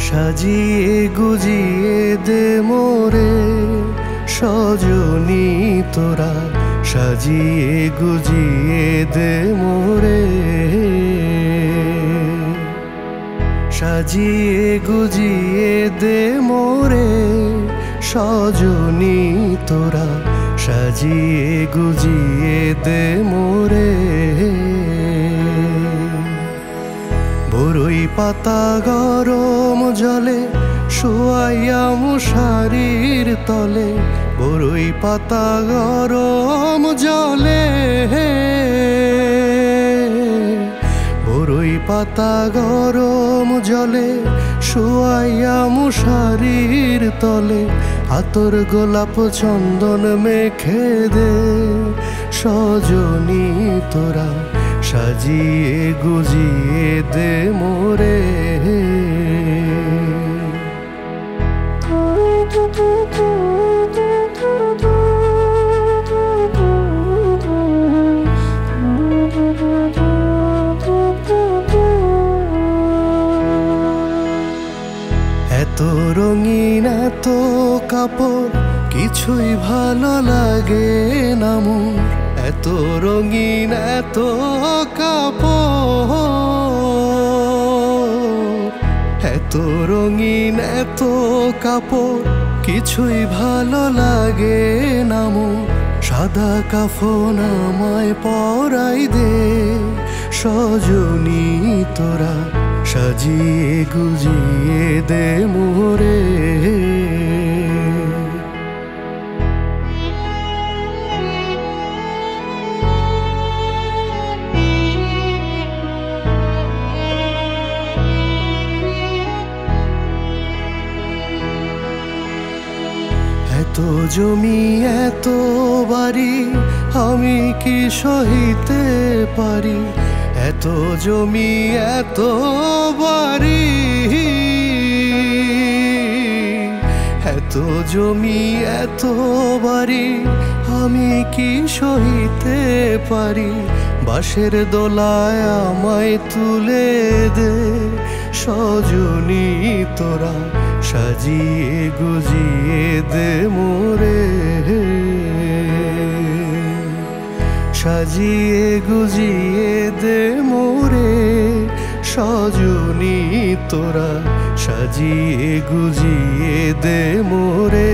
সাজিয়ে গুজিয়ে দে মোরে সজনী তোরা, সাজিয়ে গুজিয়ে দে মোরে, সাজিয়ে গুজিয়ে দে মোরে সজনী তোরা, সাজিয়ে গুজিয়ে দে মোরে। বরই পাতা গরম জলে শুয়াইয়া মশারির তলে, বরই পাতা গরম জলে, বরই পাতা গরম জলে শুয়াইয়া মশারির তলে, আতর গোলাপ চন্দন মেখে দে সজনী তোরা, সাজিয়ে গুজিয়ে দে মোরে। এত রঙিন এত কাপড় কিছুই ভালো লাগে না মোর, এত রঙিন এত কাপড়, এত রঙিন এত কাপড় কিছুই ভালো লাগে না মোর। সাদা কাফন আমায় পরাই দে সজনী তোরা, সাজিয়ে গুজিয়ে দে মোরে। এত জমি এত বাড়ি আমি কি সহিতে পারি, এত জমি এত বাড়ি, এত জমি এত বাড়ি আমি কি সহিতে পারি। বাঁশের দোলায় আমায় তুলে দে সজনী তোরা, সাজিয়ে গুজিয়ে দে মোরে, সাজিয়ে গুজিয়ে দে মোরে সজনী তোরা, সাজিয়ে গুজিয়ে দে মোরে।